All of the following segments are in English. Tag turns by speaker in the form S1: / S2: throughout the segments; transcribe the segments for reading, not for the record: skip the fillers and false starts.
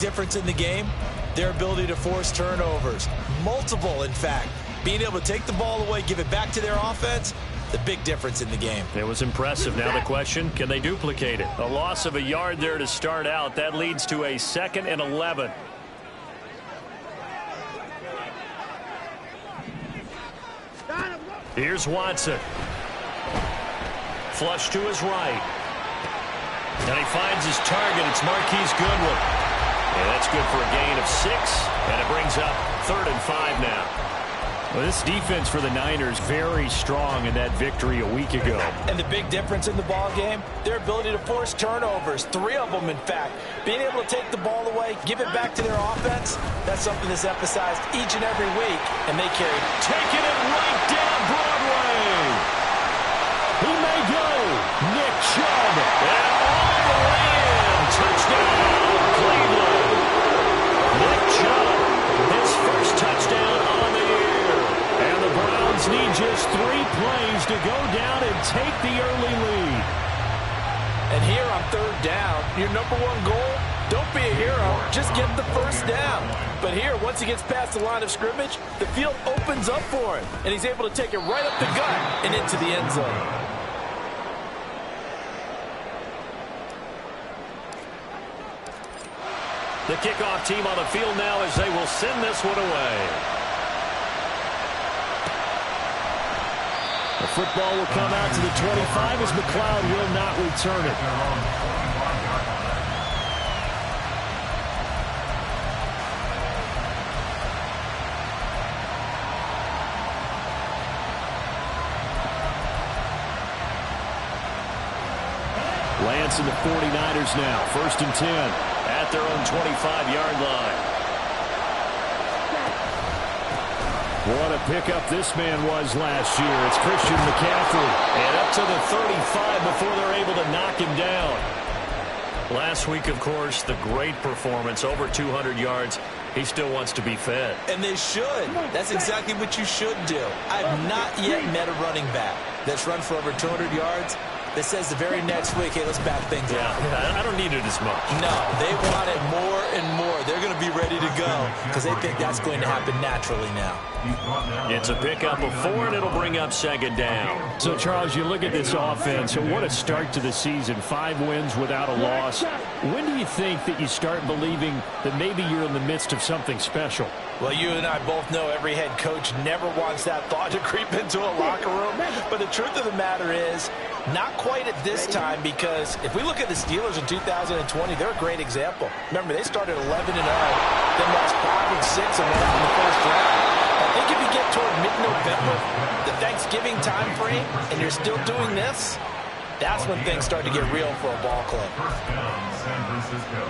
S1: Difference in the game, their ability to force turnovers. Multiple, in fact. Being able to take the ball away, give it back to their offense, the big difference in the game.
S2: It was impressive. Now the question, can they duplicate it? A loss of a yard there to start out. That leads to a 2nd and 11. Here's Watson. Flush to his right. And he finds his target. It's Marquise Goodwin. Yeah, that's good for a gain of 6. And it brings up 3rd and 5 now.
S3: Well, this defense for the Niners very strong in that victory a week ago.
S1: And the big difference in the ball game, their ability to force turnovers. 3 of them, in fact. Being able to take the ball away, give it back to their offense, that's something that's emphasized each and every week. And they carry.
S2: Taking it right down Broadway. He may go. Nick Chubb. And all the way in. Touchdown, Cleveland. Nick Chubb, his first touchdown on the year.
S3: And the Browns need just 3 plays to go down and take the early lead.
S1: And here on 3rd down, your #1 goal, don't be a hero, just get the first down. But here, once he gets past the line of scrimmage, the field opens up for him, and he's able to take it right up the gut and into the end zone.
S2: The kickoff team on the field now as they will send this one away.
S3: The football will come out to the 25 as McLeod will not return it. Lance and the 49ers now. 1st and 10.
S2: At their own 25-yard line.
S3: What a pickup this man was last year. It's Christian McCaffrey.
S2: And up to the 35 before they're able to knock him down. Last week, of course, the great performance, over 200 yards. He still wants to be fed.
S1: And they should. That's exactly what you should do. I've not yet met a running back that's run for over 200 yards that says the very next week, hey, let's back things up.
S2: I don't need it as much.
S1: No, they want it more and more. They're going to be ready to go because they think that's going to happen naturally now.
S2: It's a pickup of 4, and it'll bring up 2nd down.
S3: So, Charles, you look at this offense, and what a start to the season. 5 wins without a loss. When do you think that you start believing that maybe you're in the midst of something special?
S1: Well, you and I both know every head coach never wants that thought to creep into a locker room. But the truth of the matter is, not quite at this time, because if we look at the Steelers in 2020, they're a great example. Remember, they started 11-0, then lost 5 and 6 and went out in the first round. I think if you get toward mid-November, the Thanksgiving time frame, and you're still doing this, that's when things start to get real for a ball club.
S4: First down, San Francisco.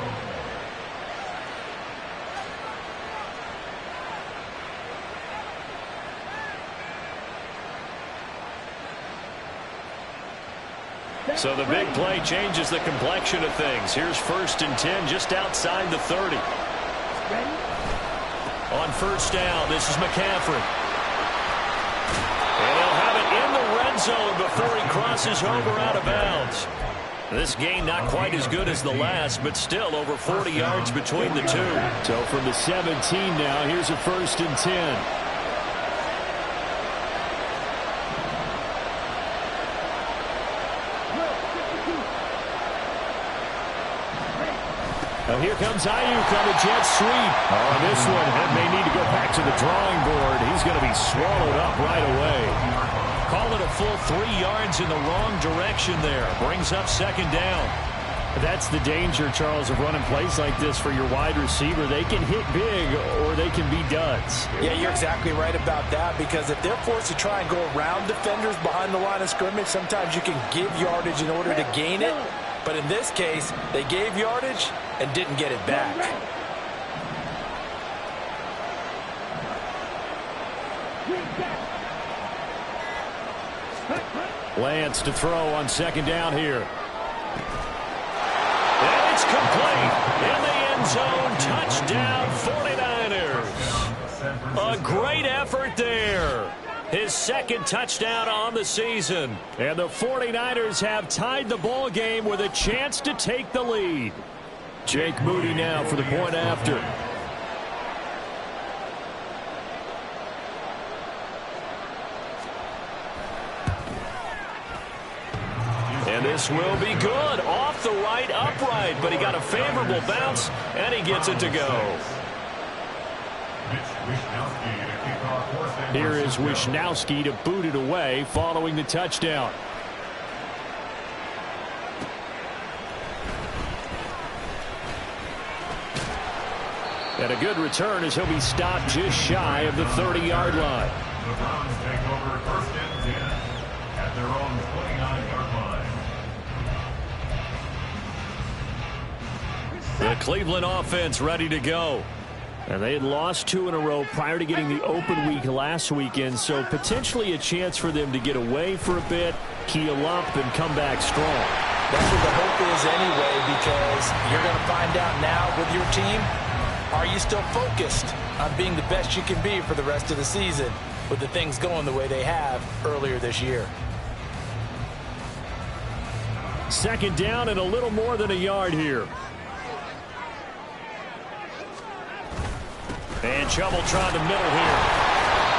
S2: So the big play changes the complexion of things. Here's 1st and 10 just outside the 30. On 1st down, this is McCaffrey. And he'll have it in the red zone before he crosses over out of bounds. This game not quite as good as the last, but still over 40 yards between the two.
S3: So from the 17 now, here's a 1st and 10. Now here comes Ayuk on the jet sweep. Oh, this one may need to go back to the drawing board. He's going to be swallowed up right away.
S2: Call it a full 3 yards in the wrong direction there. Brings up 2nd down.
S3: That's the danger, Charles, of running plays like this for your wide receiver. They can hit big or they can be duds.
S1: Yeah, you're exactly right about that, because if they're forced to try and go around defenders behind the line of scrimmage, sometimes you can give yardage in order to gain it. But in this case, they gave yardage and didn't get it back.
S3: Lance to throw on 2nd down here.
S2: And it's complete. In the end zone. Touchdown 49ers. A great effort there. His 2nd touchdown on the season.
S3: And the 49ers have tied the ball game with a chance to take the lead. Jake Moody now for the point after. And this will be good. Off the right upright, but he got a favorable bounce, and he gets it to go. Here is Wishnowsky to boot it away following the touchdown. And a good return as he'll be stopped just shy of the 30-yard line.
S4: The Browns take over 1st and 10 at their own 29-yard line.
S3: The Cleveland offense ready to go. And they had lost 2 in a row prior to getting the open week last weekend, so potentially a chance for them to get away for a bit, keel up, and come back strong.
S1: That's what the hope is anyway, because you're going to find out now with your team, are you still focused on being the best you can be for the rest of the season with the things going the way they have earlier this year?
S3: 2nd down and a little more than a yard here. And Chubbletron the middle here.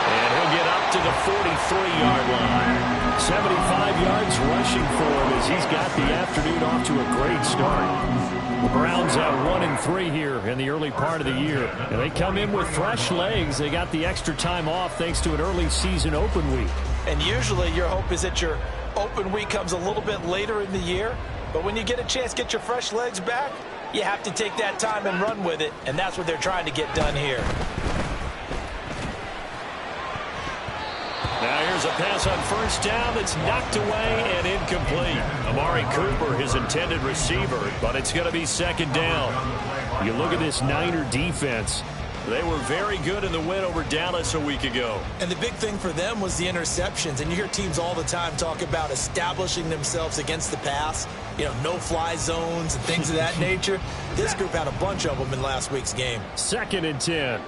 S3: And he'll get up to the 43-yard line. 75 yards rushing for him as he's got the afternoon off to a great start. The Browns at 1-3 here in the early part of the year. And they come in with fresh legs. They got the extra time off thanks to an early season open week.
S1: And usually your hope is that your open week comes a little bit later in the year. But when you get a chance to get your fresh legs back, you have to take that time and run with it. And that's what they're trying to get done here.
S3: Now here's a pass on 1st down that's knocked away and incomplete. Amari Cooper, his intended receiver, but it's going to be 2nd down. You look at this Niner defense. They were very good in the win over Dallas a week ago.
S1: And the big thing for them was the interceptions. And you hear teams all the time talk about establishing themselves against the pass. You know, no-fly zones and things of that nature. This group had a bunch of them in last week's game.
S3: 2nd and 10.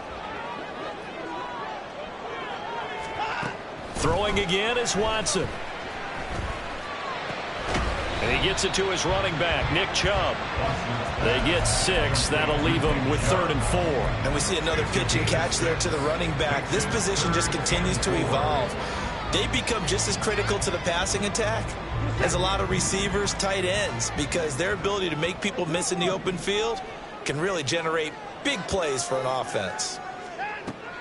S3: Throwing again is Watson. And he gets it to his running back, Nick Chubb. They get 6. That'll leave them with 3rd and 4.
S1: And we see another pitch and catch there to the running back. This position just continues to evolve. They become just as critical to the passing attack as a lot of receivers, tight ends, because their ability to make people miss in the open field can really generate big plays for an offense.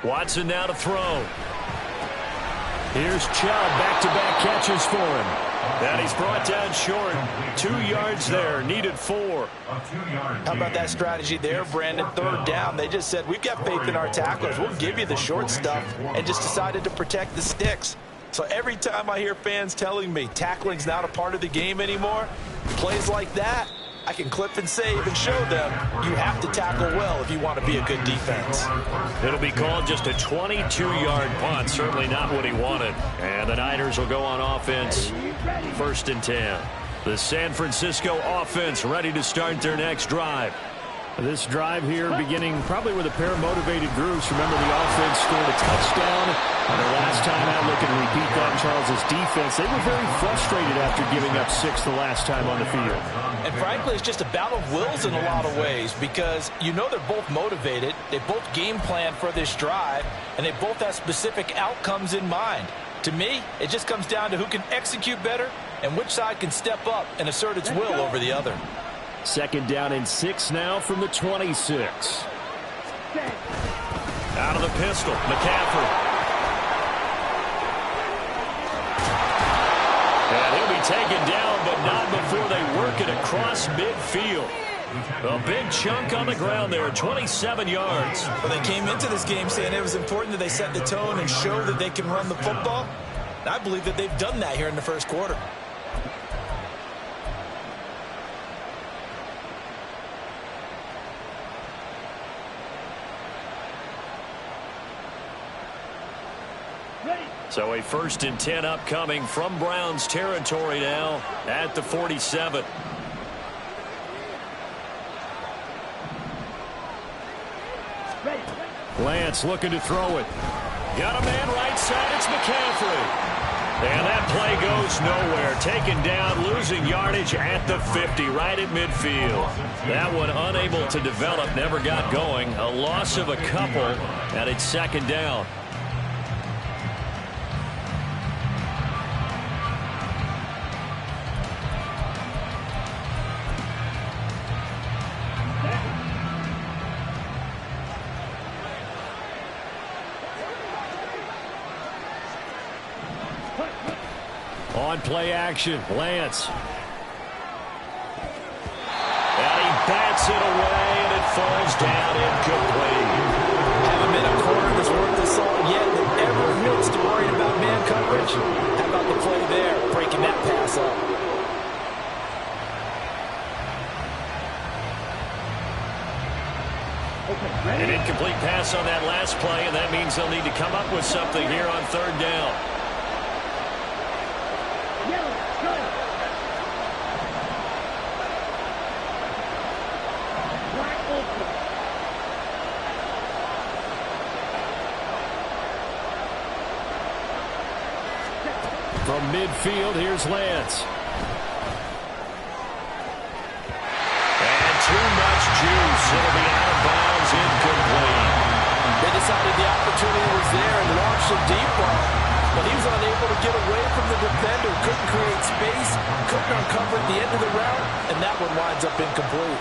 S3: Watson now to throw. Here's Chubb, back-to-back catches for him. And he's brought down short. 2 yards there, needed 4.
S1: How about that strategy there, Brandon? 3rd down. They just said, we've got faith in our tacklers. We'll give you the short stuff, and just decided to protect the sticks. So every time I hear fans telling me tackling's not a part of the game anymore, plays like that, I can clip and save and show them you have to tackle well if you want to be a good defense.
S3: It'll be called just a 22-yard punt. Certainly not what he wanted. And the Niners will go on offense. 1st and 10. The San Francisco offense ready to start their next drive. This drive here beginning probably with a pair of motivated groups. Remember, the offense scored a touchdown. And the last time out, looking to repeat that, Charles' defense, they were very frustrated after giving up 6 the last time on the field.
S1: And frankly, it's just a battle of wills in a lot of ways, because you know they're both motivated. They both game plan for this drive, and they both have specific outcomes in mind. To me, it just comes down to who can execute better and which side can step up and assert its will over the other.
S3: 2nd down and 6 now from the 26. Out of the pistol, McCaffrey. And he'll be taken down, but not before they work it across midfield. A big chunk on the ground there, 27 yards.
S1: Well, they came into this game saying it was important that they set the tone and show that they can run the football. And I believe that they've done that here in the 1st quarter.
S3: So a 1st and 10 upcoming from Browns territory now at the 47. Lance looking to throw it. Got a man right side. It's McCaffrey. And that play goes nowhere. Taken down, losing yardage at the 50, right at midfield. That one unable to develop, never got going. A loss of a couple, and it's second down. On play action, Lance. And he bats it away, and it falls down incomplete.
S1: Haven't been a corner that's worth the salt yet that ever admits to worrying about man coverage. How about the play there, breaking that pass up?
S3: An incomplete pass on that last play, and that means they'll need to come up with something here on third down. From midfield, here's Lance. And too much juice. It'll be out of bounds, incomplete.
S1: They decided the opportunity was there and launched a deep ball, but he was unable to get away from the defender. Couldn't create space, couldn't uncover at the end of the route, and that one winds up incomplete.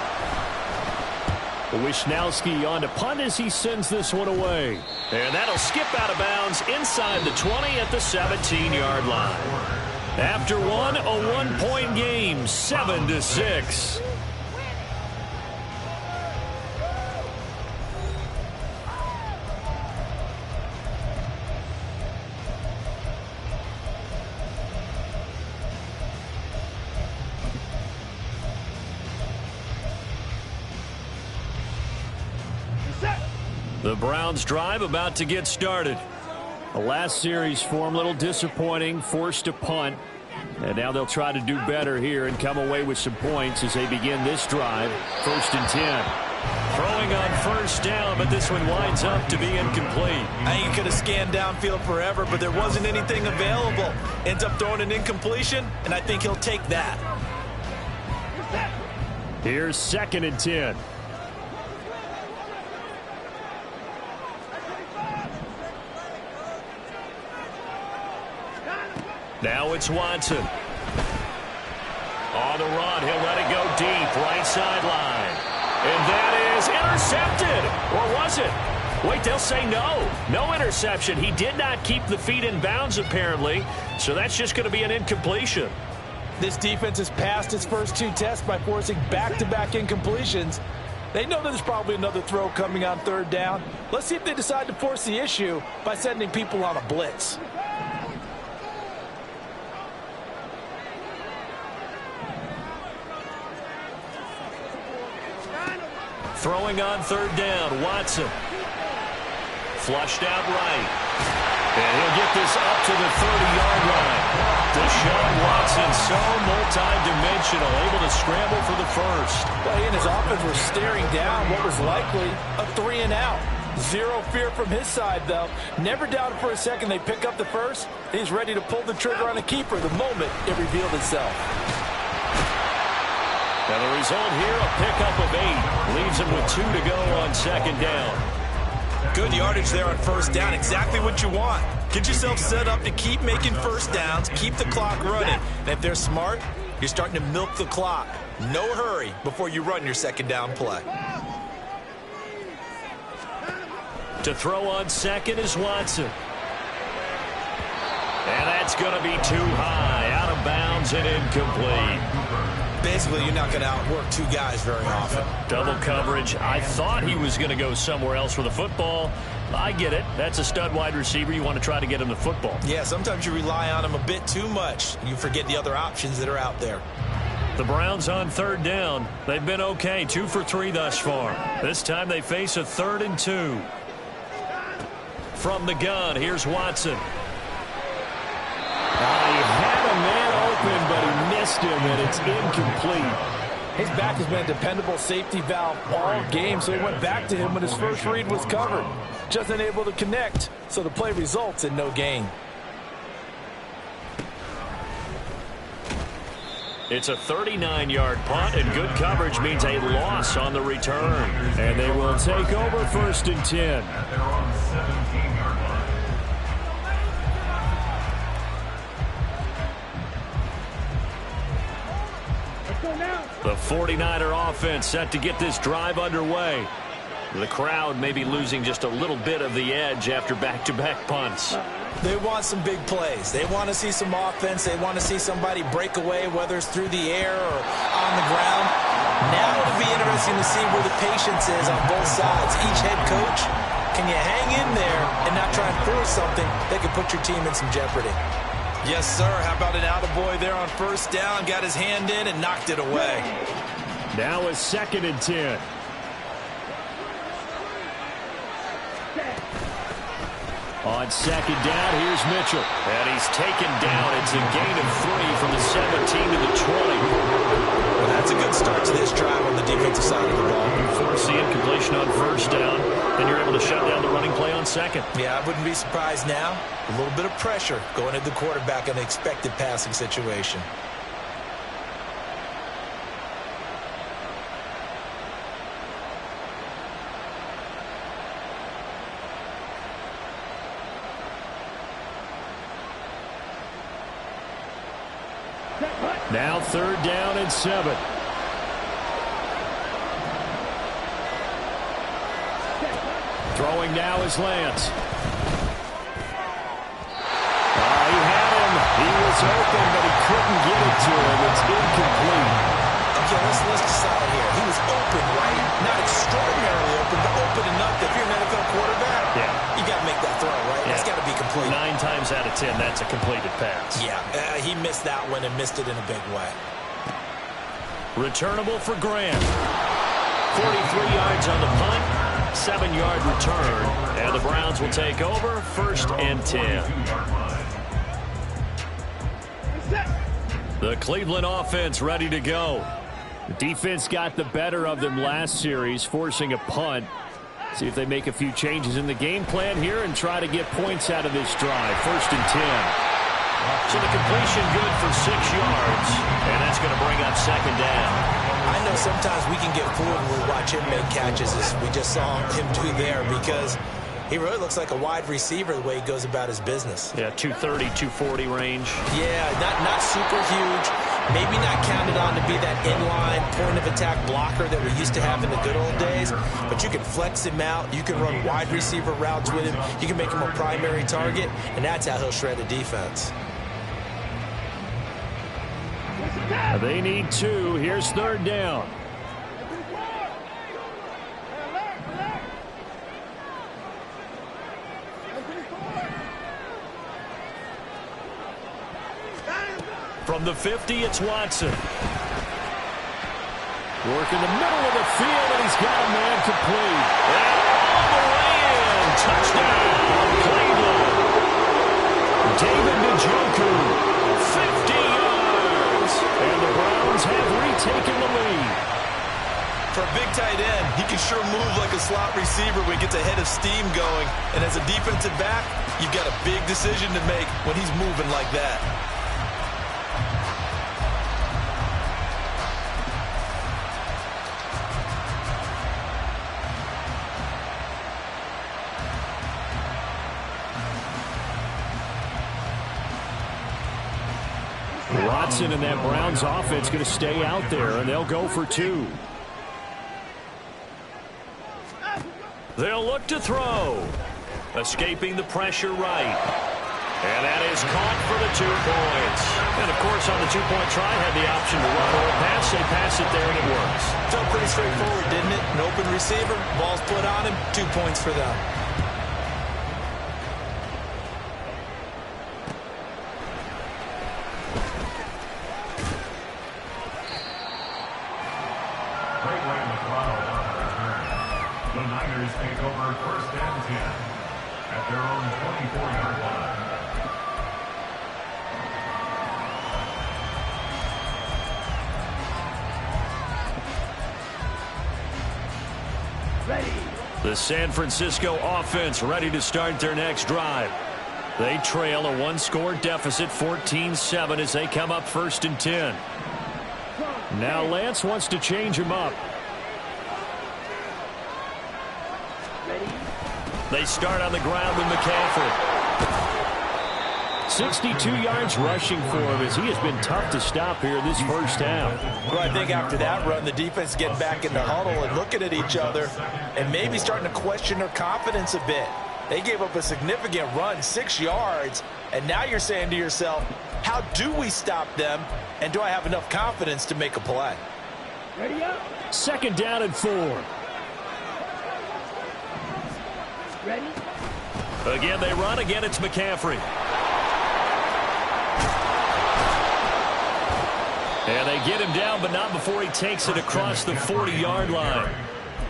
S3: Wisnowski on to punt as he sends this one away. And that'll skip out of bounds inside the 20 at the 17-yard line. After one, a one-point game, 7-6. The Browns drive about to get started. The last series for them, a little disappointing, forced to punt. And now they'll try to do better here and come away with some points as they begin this drive. 1st and 10. Throwing on first down, but this one winds up to be incomplete.
S1: I think he could have scanned downfield forever, but there wasn't anything available. Ends up throwing an incompletion, and I think he'll take that.
S3: Here's 2nd and 10. Now it's Watson. On the run, he'll let it go deep, right sideline. And that is intercepted. Or was it? Wait, they'll say no. No interception. He did not keep the feet in bounds, apparently. So that's just going to be an incompletion.
S1: This defense has passed its first two tests by forcing back-to-back incompletions. They know there's probably another throw coming on third down. Let's see if they decide to force the issue by sending people on a blitz.
S3: Throwing on third down, Watson. Flushed out right. And he'll get this up to the 30-yard line. Deshaun Watson, so multi-dimensional, able to scramble for the first.
S1: Well, he and his offense were staring down what was likely a 3-and-out. Zero fear from his side, though. Never doubted for a second they pick up the first. He's ready to pull the trigger on a keeper the moment it revealed itself.
S3: And the result here, a pickup of 8. Leaves him with 2 to go on second down.
S1: Good yardage there on first down. Exactly what you want. Get yourself set up to keep making first downs, keep the clock running. And if they're smart, you're starting to milk the clock. No hurry before you run your second down play.
S3: To throw on second is Watson. And that's going to be too high. Out of bounds and incomplete.
S1: Basically, you're not going to outwork two guys very often.
S3: Double coverage. I thought he was going to go somewhere else for the football. I get it. That's a stud wide receiver. You want to try to get him the football.
S1: Yeah, sometimes you rely on him a bit too much. You forget the other options that are out there.
S3: The Browns on third down. They've been okay. 2 for 3 thus far. This time they face a 3rd and 2. From the gun, here's Watson. He had a man open, but he missed him, and it's incomplete.
S1: His back has been a dependable safety valve all game, so he went back to him when his first read was covered. Just unable to connect, so the play results in no gain.
S3: It's a 39-yard punt, and good coverage means a loss on the return.
S2: And they will take over 1st and 10.
S4: At their own 17-yard line.
S3: The 49er offense set to get this drive underway. The crowd may be losing just a little bit of the edge after back-to-back punts.
S1: They want some big plays. They want to see some offense. They want to see somebody break away, whether it's through the air or on the ground. Now it'll be interesting to see where the patience is on both sides. Each head coach, can you hang in there and not try and force something that could put your team in some jeopardy? Yes, sir. How about an attaboy there on 1st down? Got his hand in and knocked it away.
S2: Now a 2nd and 10. On 2nd down, here's Mitchell.
S3: And he's taken down. It's a gain of 3 from the 17 to the 20.
S1: Well, that's a good start to this drive on the defensive side of the ball.
S3: You force the incompletion on 1st down, then you're able to shut down the running play on 2nd.
S1: Yeah, I wouldn't be surprised now. A little bit of pressure going at the quarterback in an expected passing situation.
S2: Now 3rd down and 7. Throwing now is Lance. He had him. He was open, but he couldn't get it to him. It's incomplete.
S1: Okay, let's decide here. He was open, right? Not extraordinarily open, but open enough that if you're an NFL quarterback, you got to make that throw, right? That's got to be complete.
S3: 9 times out of 10, that's a completed pass.
S1: Yeah, he missed that one and missed it in a big way.
S3: Returnable for Graham. 43 yards on the punt, 7-yard return, and the Browns will take over 1st and 10. The Cleveland offense ready to go.
S2: The defense got the better of them last series, forcing a punt. See if they make a few changes in the game plan here and try to get points out of this drive. 1st and 10.
S3: So the completion good for 6 yards, and that's going to bring up 2nd down.
S1: I know sometimes we can get fooled when we watch him make catches, as we just saw him do there, because he really looks like a wide receiver the way he goes about his business.
S3: Yeah, 230, 240 range.
S1: Yeah, not super huge. Maybe not counted on to be that inline point-of-attack blocker that we used to have in the good old days, but you can flex him out. You can run wide receiver routes with him. You can make him a primary target, and that's how he'll shred a defense.
S2: They need 2. Here's 3rd down.
S3: From the 50, it's Watson.
S2: Work in the middle of the field, and he's got a man complete.
S3: And all the way in. Touchdown, Cleveland. David Njoku, 50 yards.
S2: And the Browns have retaken the lead.
S1: For a big tight end, he can sure move like a slot receiver when he gets a head of steam going. And as a defensive back, you've got a big decision to make when he's moving like that.
S2: Watson and that Browns offense going to stay out there, and they'll go for 2.
S3: They'll look to throw. Escaping the pressure right. And that is caught for the 2 points. And, of course, on the 2-point try, had the option to run or pass. They pass it there, and it works.
S1: Felt pretty straightforward, didn't it? An open receiver, ball's put on him, 2 points for them.
S4: The Niners take over 1st and 10 at their own 24-yard line.
S3: The San Francisco offense ready to start their next drive. They trail a 1-score deficit, 14-7, as they come up 1st and 10. Now Lance wants to change him up. They start on the ground with McCaffrey. 62 yards rushing for him as he has been tough to stop here this first half.
S1: Well, I think after that run, the defense getting back in the huddle and looking at each other and maybe starting to question their confidence a bit. They gave up a significant run, 6 yards, and now you're saying to yourself, how do we stop them, and do I have enough confidence to make a play?
S2: Ready up.
S3: 2nd down and 4.
S2: Ready.
S3: Again, they run. Again, it's McCaffrey. And they get him down, but not before he takes it across the 40-yard line.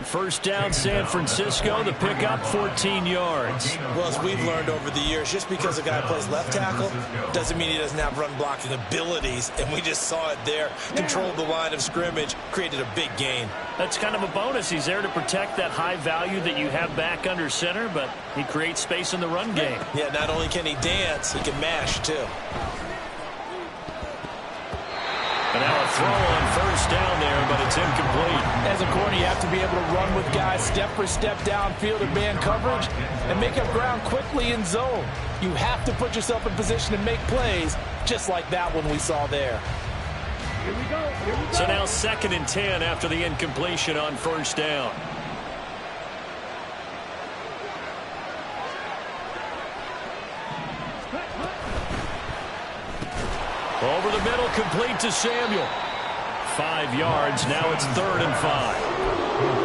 S3: First down, San Francisco. The pickup, 14 yards.
S1: Well, as we've learned over the years, just because a guy plays left tackle doesn't mean he doesn't have run-blocking abilities, and we just saw it there. Controlled the line of scrimmage, created a big gain.
S3: That's kind of a bonus. He's there to protect that high value that you have back under center, but he creates space in the run game.
S1: Yeah, not only can he dance, he can mash, too.
S3: And now a throw on first down there, but it's incomplete.
S1: As a corner, you have to be able to run with guys step for step downfield in man coverage and make up ground quickly in zone. You have to put yourself in position to make plays, just like that one we saw there.
S2: Here we go. Here we go.
S3: So now 2nd and 10 after the incompletion on first down. Over the middle, complete to Samuel. 5 yards. Now it's 3rd and 5.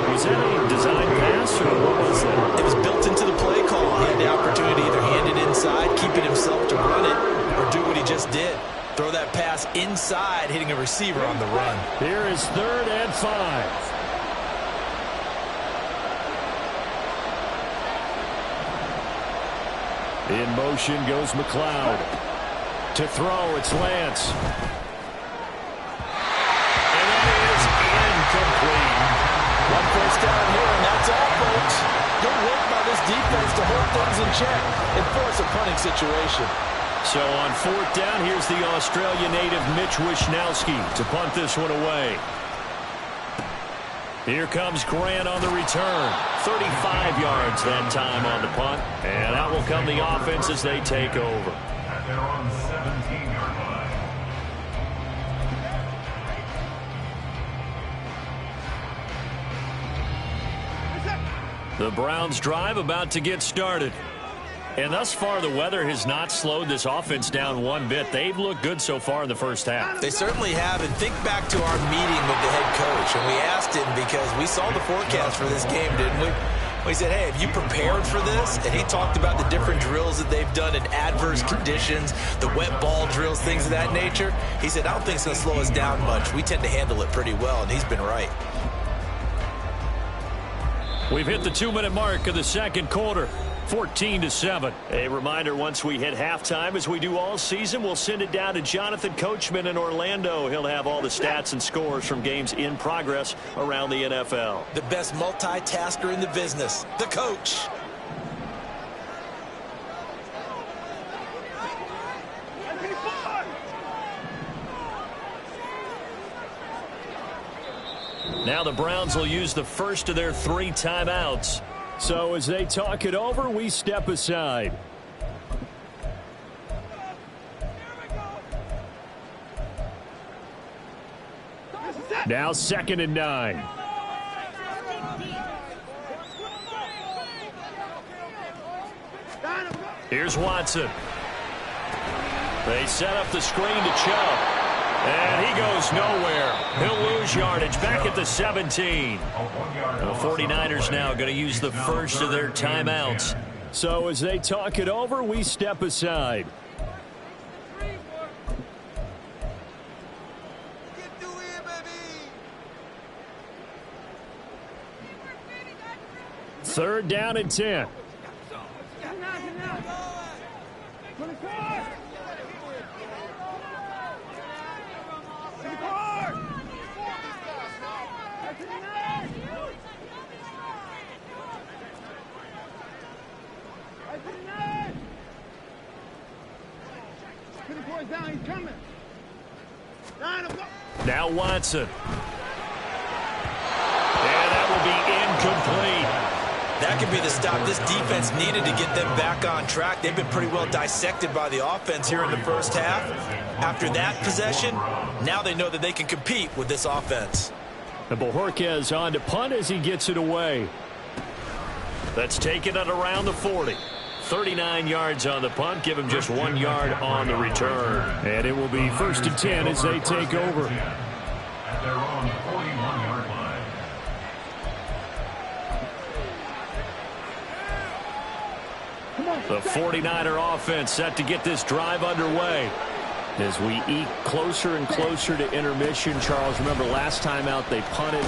S3: Was that a design pass, or what was that?
S1: It was built into the play call. He had the opportunity to either hand it inside, keep it himself to run it, or do what he just did. Throw that pass inside, hitting a receiver on the run.
S3: Here is 3rd and 5. In motion goes McLeod. To throw, it's Lance. And that is incomplete.
S1: One first down here, and that's all, folks. Good work by this defense to hold things in check and force a punting situation.
S3: So on 4th down, here's the Australia native Mitch Wishnowsky to punt this one away. Here comes Grant on the return. 35 yards that time on the punt. And out will come the offense as they take over.
S4: At their own 17-yard line.
S3: The Browns drive about to get started. And thus far, the weather has not slowed this offense down one bit. They've looked good so far in the first half.
S1: They certainly have, and think back to our meeting with the head coach, and we asked him because we saw the forecast for this game, didn't we? We said, hey, have you prepared for this? And he talked about the different drills that they've done in adverse conditions, the wet ball drills, things of that nature. He said, I don't think it's going to slow us down much. We tend to handle it pretty well, and he's been right.
S3: We've hit the 2-minute mark of the second quarter. 14-7. A reminder, once we hit halftime, as we do all season, we'll send it down to Jonathan Coachman in Orlando. He'll have all the stats and scores from games in progress around the NFL.
S1: The best multitasker in the business, the coach.
S3: Now the Browns will use the first of their 3 timeouts. So as they talk it over, we step aside. Now 2nd and 9. Here's Watson. They set up the screen to Chubb. And he goes nowhere. He'll lose yardage back at the 17. The 49ers now going to use the first of their timeouts. So as they talk it over, we step aside. Third down and 10. Now Watson. And that will be incomplete.
S1: That could be the stop this defense needed to get them back on track. They've been pretty well dissected by the offense here in the first half. After that possession, now they know that they can compete with this offense.
S2: And Bojorquez on to punt as he gets it away.
S3: That's taken at around the 40. 39 yards on the punt. Give him just 1 yard on the return.
S2: And it will be 1st and 10 as they take over.
S4: At their own 41-yard line.
S3: The 49er offense set to get this drive underway.
S2: As we eke closer and closer to intermission, Charles, remember last time out they punted.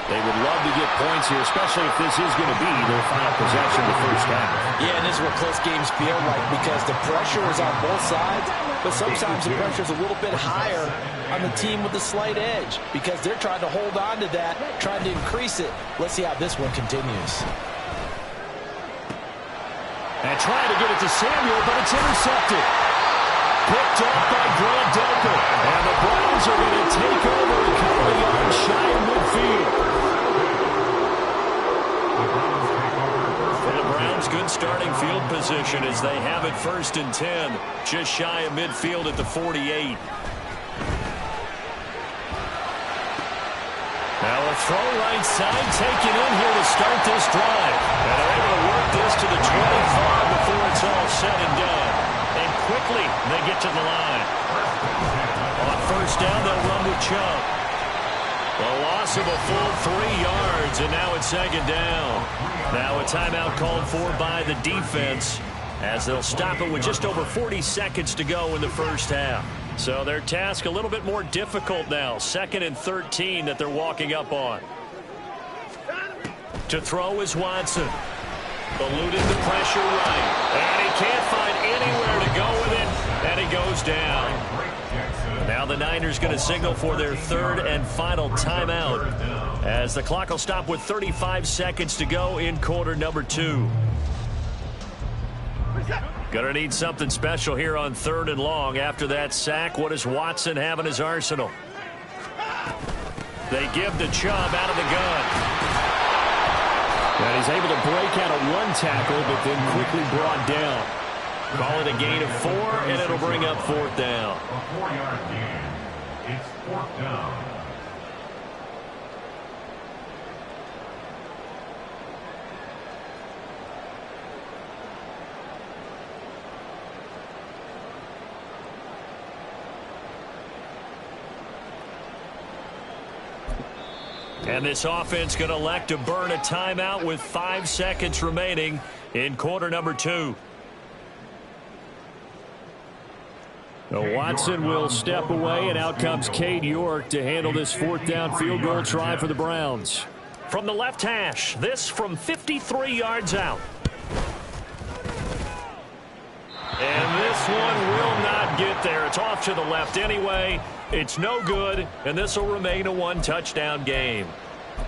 S2: They would love to get points here, especially if this is going to be their final possession of the first half.
S1: Yeah, and this is what close games feel like because the pressure is on both sides, but sometimes the pressure is a little bit higher on the team with the slight edge because they're trying to hold on to that, trying to increase it. Let's see how this one continues.
S2: And trying to get it to Samuel, but it's intercepted. Picked up by Grant Delpit. And the Browns are going to take over a couple of yards shy of midfield.
S3: For the Browns, good starting field position as they have it 1st and 10. Just shy of midfield at the 48. Now a throw right side taken in here to start this drive. And they're able to work this to the 25 before it's all said and done. And quickly they get to the line. On 1st down, they'll run with Chubb. A loss of a full 3 yards, and now it's 2nd down. Now a timeout called for by the defense as they'll stop it with just over 40 seconds to go in the first half. So their task a little bit more difficult now. 2nd and 13 that they're walking up on. To throw is Watson. Eluded the pressure right. And he can't find anywhere to go with it. And he goes down. Now the Niners going to signal for their 3rd and final timeout as the clock will stop with 35 seconds to go in quarter number 2. Gonna need something special here on 3rd and long. After that sack, what does Watson have in his arsenal? They give the Chubb out of the gun.
S2: And he's able to break out of 1 tackle, but then quickly brought down.
S3: Call it a gain of 4, and it'll bring up 4th down.
S4: A 4-yard gain. It's 4th down.
S3: And this offense going to elect to burn a timeout with 5 seconds remaining in quarter number 2.
S2: Now Watson will step away, and out comes Cade York to handle this 4th down field goal try for the Browns.
S3: From the left hash, this from 53 yards out. And this one will not get there. It's off to the left anyway. It's no good, and this will remain a 1-touchdown game.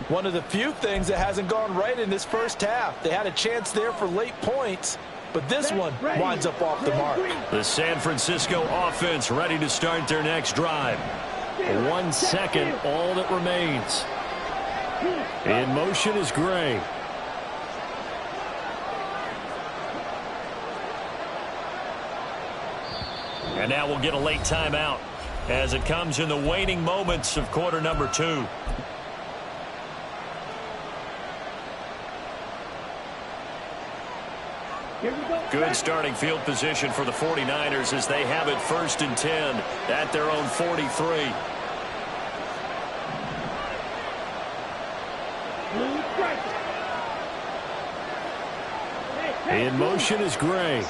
S1: One of the few things that hasn't gone right in this first half. They had a chance there for late points, but this one winds up off the mark.
S3: The San Francisco offense ready to start their next drive.
S2: 1 second, all that remains. In motion is Gray.
S3: And now we'll get a late timeout as it comes in the waning moments of quarter number 2. Good starting field position for the 49ers as they have it 1st and 10 at their own 43.
S2: In motion is Gray.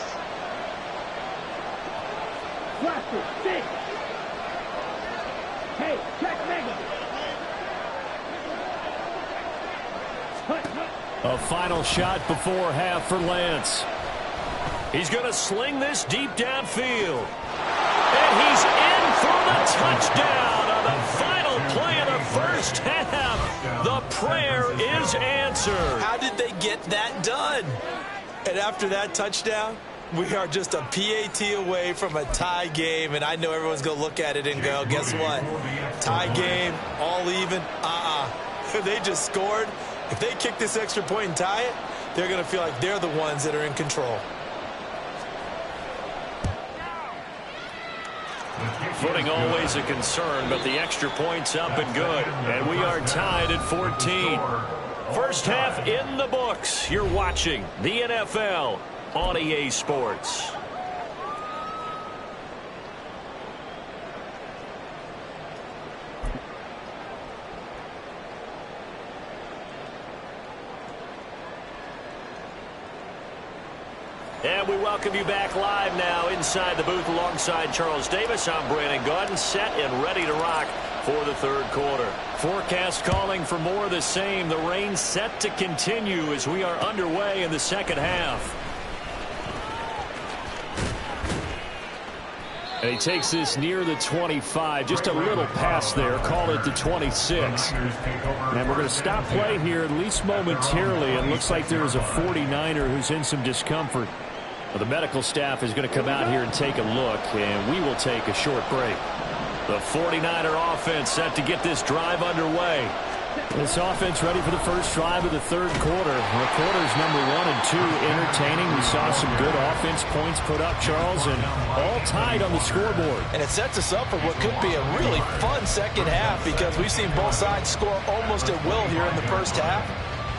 S5: Hey, check Mega.
S2: A final shot before half for Lance.
S3: He's going to sling this deep downfield. And he's in for the touchdown on the final play of the first half. The prayer is answered.
S1: How did they get that done? And after that touchdown, We are just a PAT away from a tie game, and I know everyone's going to look at it and go, guess what? Tie game, all even, They just scored. If they kick this extra point and tie it, they're going to feel like they're the ones that are in control.
S3: Footing always a concern, but the extra point's up and good. And we are tied at 14. First half in the books. You're watching the NFL on EA Sports. And we welcome you back live now inside the booth alongside Charles Davis. I'm Brandon Gaudin, set and ready to rock for the third quarter. Forecast calling for more of the same. The rain set to continue as we are underway in the second half. And he takes this near the 25, just a little pass there, call it the 26. And we're going to stop play here at least momentarily. It looks like there is a 49er who's in some discomfort. Well, the medical staff is going to come out here and take a look, and we will take a short break. The 49er offense set to get this drive underway. This offense ready for the first drive of the third quarter. The quarters number 1 and 2 entertaining. We saw some good offense points put up, Charles, and all tied on the scoreboard.
S1: And it sets us up for what could be a really fun second half because we've seen both sides score almost at will here in the first half.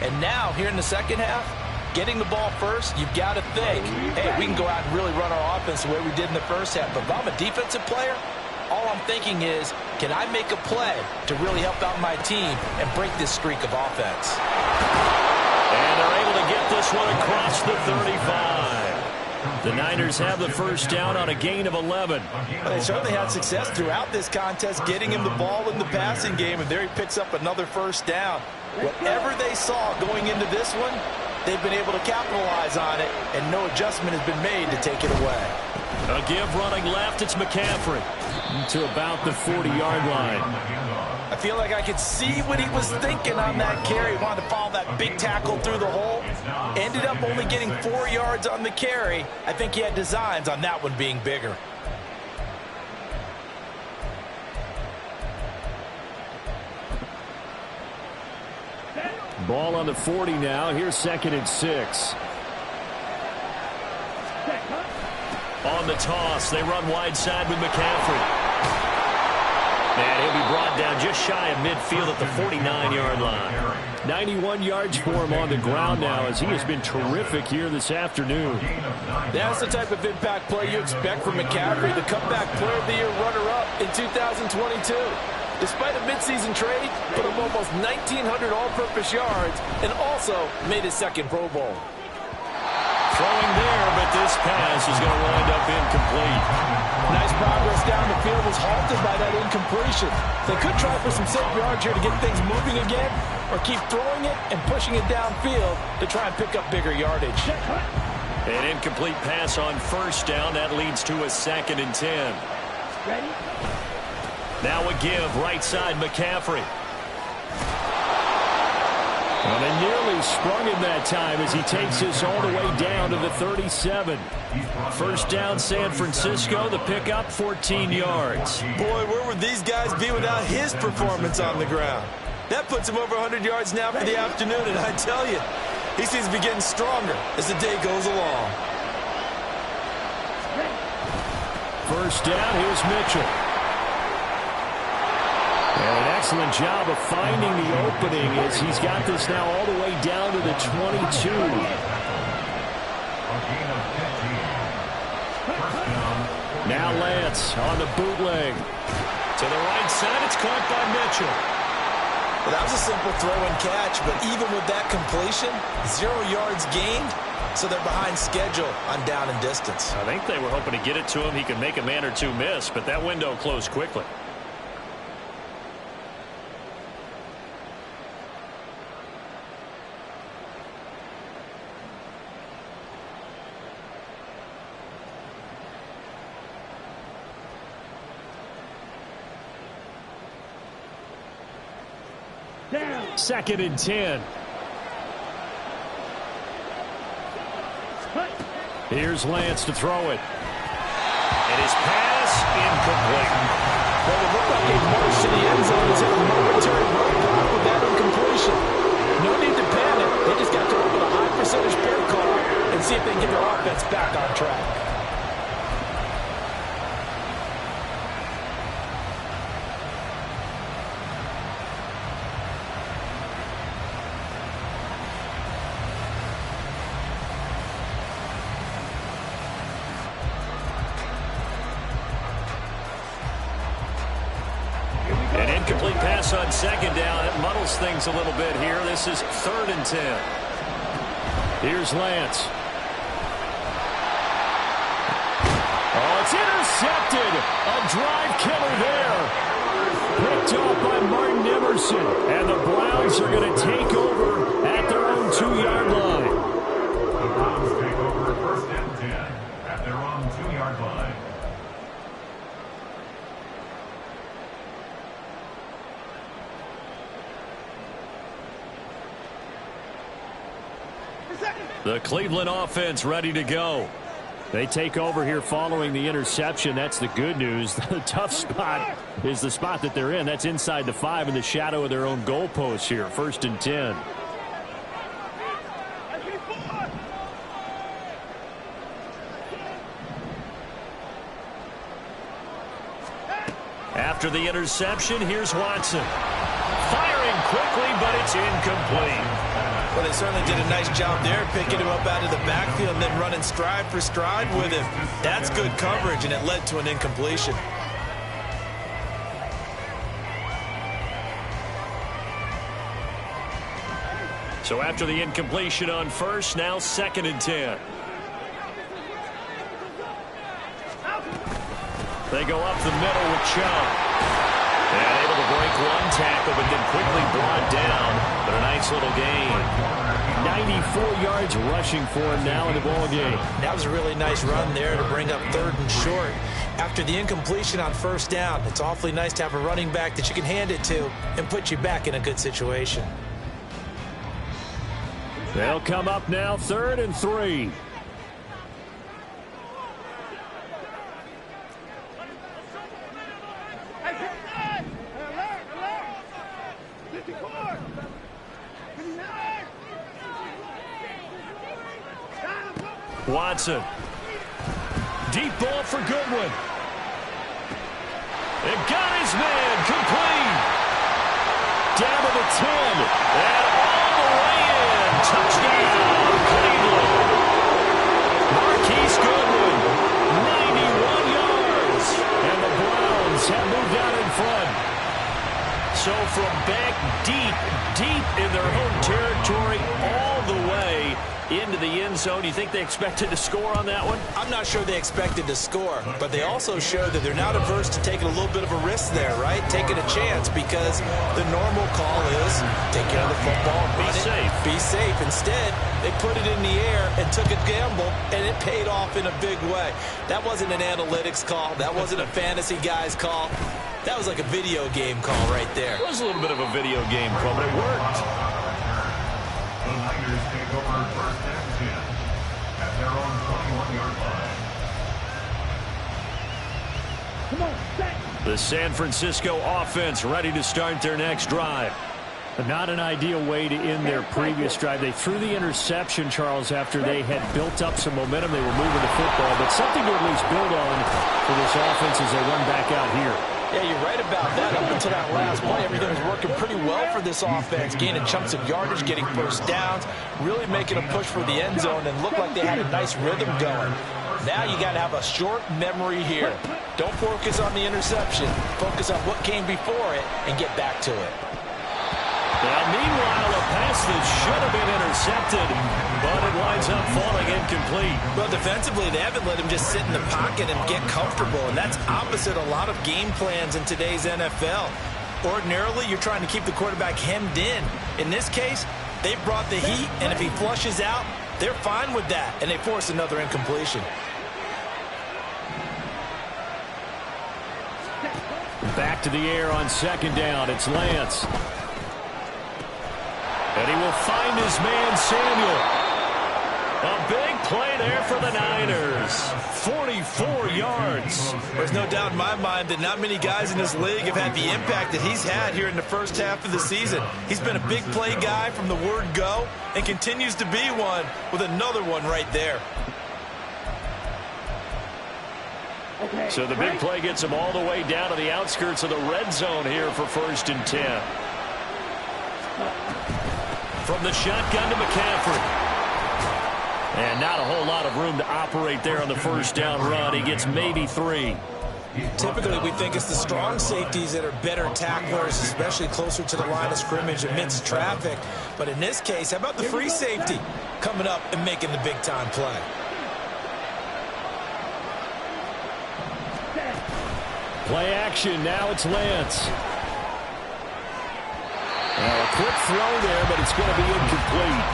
S1: And now, here in the second half, getting the ball first, you've got to think, hey, we can go out and really run our offense the way we did in the first half. But if I'm a defensive player, all I'm thinking is, can I make a play to really help out my team and break this streak of offense?
S3: And they're able to get this one across the 35. The Niners have the first down on a gain of 11.
S1: Well, they certainly had success throughout this contest, getting him the ball in the passing game, and there he picks up another first down. Whatever they saw going into this one, they've been able to capitalize on it, and no adjustment has been made to take it away.
S3: A give running left, it's McCaffrey to about the 40-yard line.
S1: I feel like I could see what he was thinking on that carry. He wanted to follow that big tackle through the hole. Ended up only getting 4 yards on the carry. I think he had designs on that one being bigger.
S3: Ball on the 40 now. Here's 2nd and 6. On the toss, they run wide side with McCaffrey. And he'll be brought down just shy of midfield at the 49-yard line. 91 yards for him on the ground now as he has been terrific here this afternoon.
S1: That's the type of impact play you expect from McCaffrey, the comeback player of the year runner-up in 2022. Despite a midseason trade, put up almost 1,900 all-purpose yards and also made his second Pro Bowl.
S3: Throwing there, but this pass is going to wind up incomplete.
S1: Nice progress down the field was halted by that incompletion. They could try for some safe yards here to get things moving again, or keep throwing it and pushing it downfield to try and pick up bigger yardage.
S3: An incomplete pass on first down. That leads to a 2nd and 10.
S5: Ready?
S3: Now a give, right side, McCaffrey. Well, they nearly sprung him that time as he takes this all the way down to the 37. First down, San Francisco. The pickup, 14 yards.
S1: Boy, where would these guys be without his performance on the ground? That puts him over 100 yards now for the afternoon, and I tell you, he seems to be getting stronger as the day goes along.
S3: First down, here's Mitchell. And an excellent job of finding the opening as he's got this now all the way down to the 22. Now Lance on the bootleg. To the right side, it's caught by Mitchell.
S1: Well, that was a simple throw and catch, but even with that completion, 0 yards gained, so they're behind schedule on down and distance.
S3: I think they were hoping to get it to him. He could make a man or two miss, but that window closed quickly.
S5: Down.
S3: 2nd and 10. Here's Lance to throw it. And his pass incomplete.
S1: Well, it looked like a march to the end zone is a momentary roadblock with that incompletion. No need to panic. They just got to work with a high percentage pair call and see if they can get their offense back on track.
S3: An incomplete pass on second down. It muddles things a little bit here. This is 3rd and 10. Here's Lance. Oh, it's intercepted. A drive killer there. Picked off by Martin Emerson. And the Browns are going to take over at their own 2-yard line.
S4: The Browns take over 1st and 10 at their own 2-yard line.
S3: The Cleveland offense ready to go. They take over here following the interception. That's the good news. The tough spot is the spot that they're in. That's inside the 5 in the shadow of their own goalpost here. 1st and 10. After the interception, here's Watson. Firing quickly, but it's incomplete.
S1: Well, they certainly did a nice job there, picking him up out of the backfield and then running stride for stride with him. That's good coverage, and it led to an incompletion.
S3: So after the incompletion on first, now 2nd and 10. They go up the middle with Chubb. And able to break one tackle, but then quickly brought down. But a nice little gain. 94 yards rushing for him now in the ball game.
S1: That was a really nice run there to bring up 3rd and short. After the incompletion on 1st down, it's awfully nice to have a running back that you can hand it to and put you back in a good situation.
S3: They'll come up now 3rd and 3. Watson. Deep ball for Goodwin. And got his man complete. Down to the 10. And all the way in. Touchdown, Cleveland. Marquise Goodwin. 91 yards. And the Browns have moved out in front. So from back deep in their home territory all the way into the end zone. You think they expected to score on that one?
S1: I'm not sure they expected to score, but they also showed that they're not averse to taking a little bit of a risk there, right? Taking a chance, because the normal call is take care of the football,
S3: be safe.
S1: Be safe. Instead, they put it in the air and took a gamble, and it paid off in a big way. That wasn't an analytics call. That wasn't a fantasy guy's call. That was like a video game call right there.
S3: It was a little bit of a video game call, but it worked.
S4: The Niners take over 1st and 10 at their own 21-yard line.
S5: Come on, set.
S3: The San Francisco offense ready to start their next drive. Not an ideal way to end their previous drive. They threw the interception, Charles, after they had built up some momentum. They were moving the football, but something to at least build on for this offense as they run back out here.
S1: Yeah, you're right about that. Up until that last play, everything was working pretty well for this offense, gaining chunks of yardage, getting first downs, really making a push for the end zone, and looked like they had a nice rhythm going. Now you got to have a short memory here. Don't focus on the interception. Focus on what came before it and get back to it.
S3: Now, meanwhile, a pass that should have been intercepted, but it winds up falling incomplete.
S1: Well, defensively, they haven't let him just sit in the pocket and get comfortable, and that's opposite a lot of game plans in today's NFL. Ordinarily, you're trying to keep the quarterback hemmed in. In this case, they brought the heat, and if he flushes out, they're fine with that, and they force another incompletion.
S3: Back to the air on 2nd down. It's Lance. And he will find his man, Samuel. A big play there for the Niners. 44 yards.
S1: There's no doubt in my mind that not many guys in this league have had the impact that he's had here in the first half of the season. He's been a big play guy from the word go and continues to be one with another one right there.
S3: So the big play gets him all the way down to the outskirts of the red zone here for 1st and 10. From the shotgun to McCaffrey. And not a whole lot of room to operate there on the first down run. He gets maybe 3.
S1: Typically, we think it's the strong safeties that are better tacklers, especially closer to the line of scrimmage amidst traffic. But in this case, how about the free safety coming up and making the big-time play?
S3: Play action. Now it's Lance. A quick throw there, but it's going to be incomplete.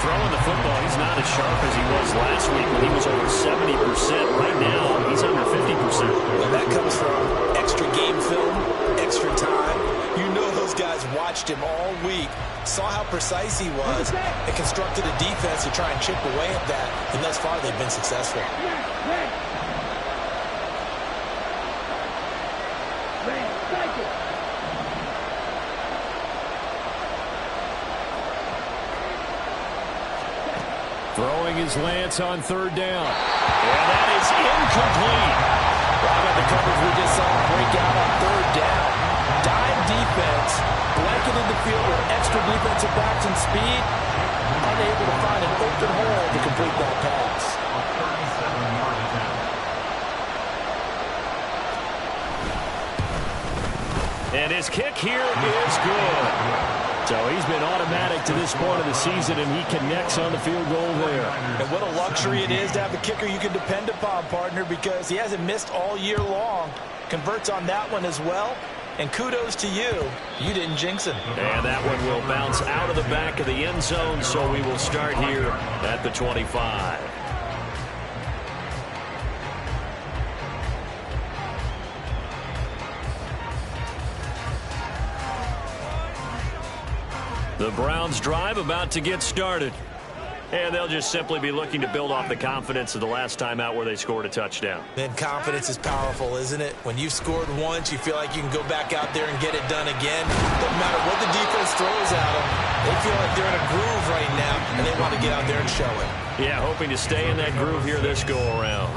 S3: Throwing the football, he's not as sharp as he was last week when he was over 70%. Right now, he's under 50%.
S1: Well, that comes from extra game film, extra time. You know those guys watched him all week, saw how precise he was, and constructed a defense to try and chip away at that. And thus far, they've been successful.
S3: Throwing his Lance on 3rd down. And that is incomplete.
S1: Well, how about the coverage we just saw break out on 3rd down? Dime defense, blanketed the field with extra defensive backs and speed, unable to find an open hole to complete that pass.
S3: And his kick here is good. So he's been automatic to this point of the season, and he connects on the field goal there.
S1: And what a luxury it is to have a kicker you can depend upon, partner, because he hasn't missed all year long. Converts on that one as well. And kudos to you. You didn't jinx him.
S3: And that one will bounce out of the back of the end zone, so we will start here at the 25. The Browns drive about to get started. And they'll just simply be looking to build off the confidence of the last time out where they scored a touchdown.
S1: Man, confidence is powerful, isn't it? When you've scored once, you feel like you can go back out there and get it done again. Doesn't matter what the defense throws at them. They feel like they're in a groove right now, and they want to get out there and show it.
S3: Yeah, hoping to stay in that groove here this go-around.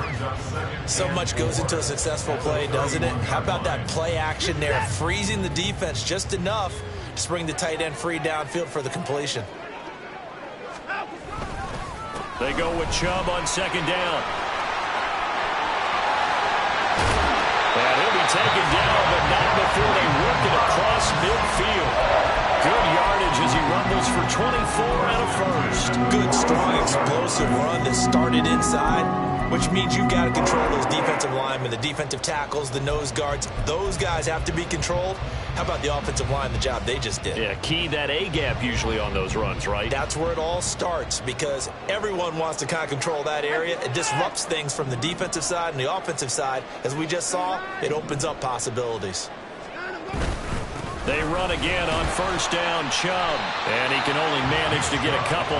S1: So much goes into a successful play, doesn't it? How about that play action there, freezing the defense just enough to bring the tight end free downfield for the completion.
S3: They go with Chubb on 2nd down. And he'll be taken down, but not before they work it across midfield. Good yardage as he rumbles for 24 and a first.
S1: Good, strong, explosive run that started inside, which means you've got to control those defensive linemen, the defensive tackles, the nose guards. Those guys have to be controlled. How about the offensive line, the job they just did?
S3: Yeah, key that A-gap usually on those runs, right?
S1: That's where it all starts because everyone wants to kind of control that area. It disrupts things from the defensive side and the offensive side. As we just saw, it opens up possibilities.
S3: They run again on 1st down, Chubb. And he can only manage to get a couple.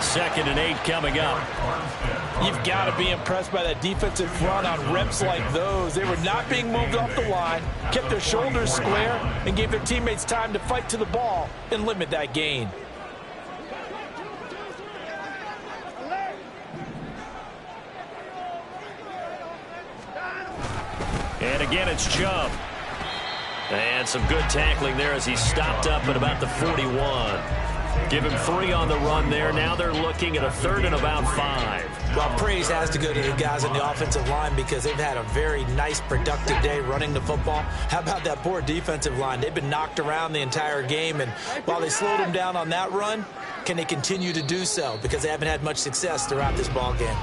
S3: 2nd and 8 coming up.
S1: You've got to be impressed by that defensive front on reps like those. They were not being moved off the line, kept their shoulders square, and gave their teammates time to fight to the ball and limit that gain.
S3: And again, it's Chubb. And some good tackling there as he stopped up at about the 41. Give him 3 on the run there. Now they're looking at a 3rd and about 5.
S1: Well, praise has to go to the guys on the offensive line because they've had a very nice, productive day running the football. How about that poor defensive line? They've been knocked around the entire game, and while they slowed them down on that run, can they continue to do so? Because they haven't had much success throughout this ball game.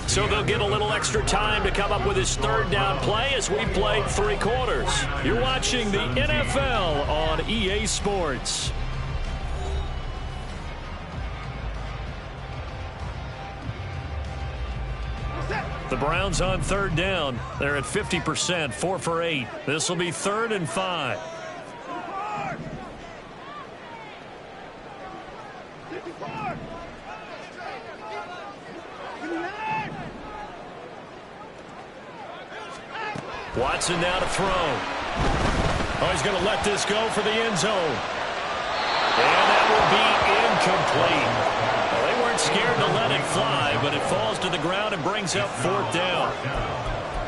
S3: So they'll get a little extra time to come up with his 3rd down play as we played 3 quarters. You're watching the NFL on EA Sports. The Browns on 3rd down. They're at 50%, 4 for 8. This will be 3rd and 5. Watson now to throw. Oh, he's going to let this go for the end zone. And that will be incomplete. Well, they weren't scared to let it fly, but it falls to the ground and brings up 4th down.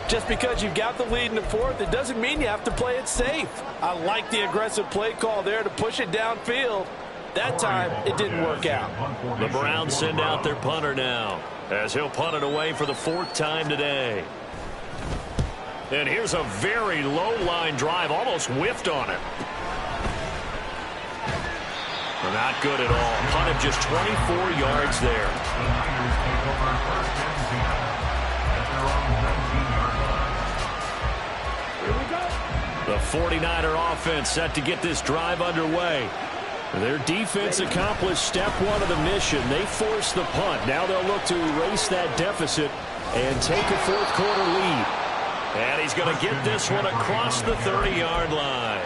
S1: Just because you've got the lead in the 4th, it doesn't mean you have to play it safe. I like the aggressive play call there to push it downfield. That time, it didn't work out.
S3: The Browns send out their punter now, as he'll punt it away for the 4th time today. And here's a very low-line drive, almost whiffed on it. Not good at all. Punt of just 24 yards there.
S4: The Niners take over 1st and 10 at their own 19-yard line.
S5: Here we go.
S3: The 49er offense set to get this drive underway. Their defense accomplished step 1 of the mission. They forced the punt. Now they'll look to erase that deficit and take a 4th quarter lead. And he's going to get this one across the 30-yard line.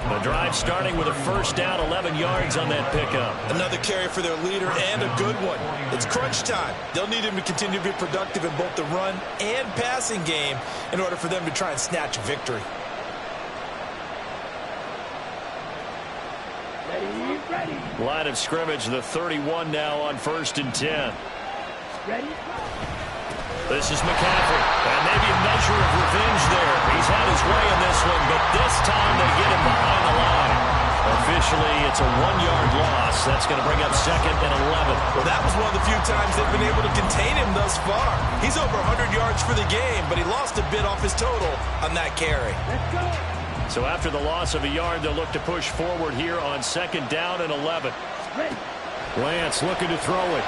S3: The drive starting with a 1st down, 11 yards on that pickup.
S1: Another carry for their leader and a good one. It's crunch time. They'll need him to continue to be productive in both the run and passing game in order for them to try and snatch a victory.
S5: Ready.
S3: Line of scrimmage, the 31 now on 1st and 10.
S5: Ready.
S3: This is McCaffrey, and maybe a measure of revenge there. He's had his way in this one, but this time they get him behind the line. Officially, it's a 1-yard loss. That's going to bring up 2nd and 11.
S1: Well, that was one of the few times they've been able to contain him thus far. He's over 100 yards for the game, but he lost a bit off his total on that carry.
S5: Let's go.
S3: So after the loss of a yard, they'll look to push forward here on 2nd down and 11.
S5: Ready.
S3: Lance looking to throw it.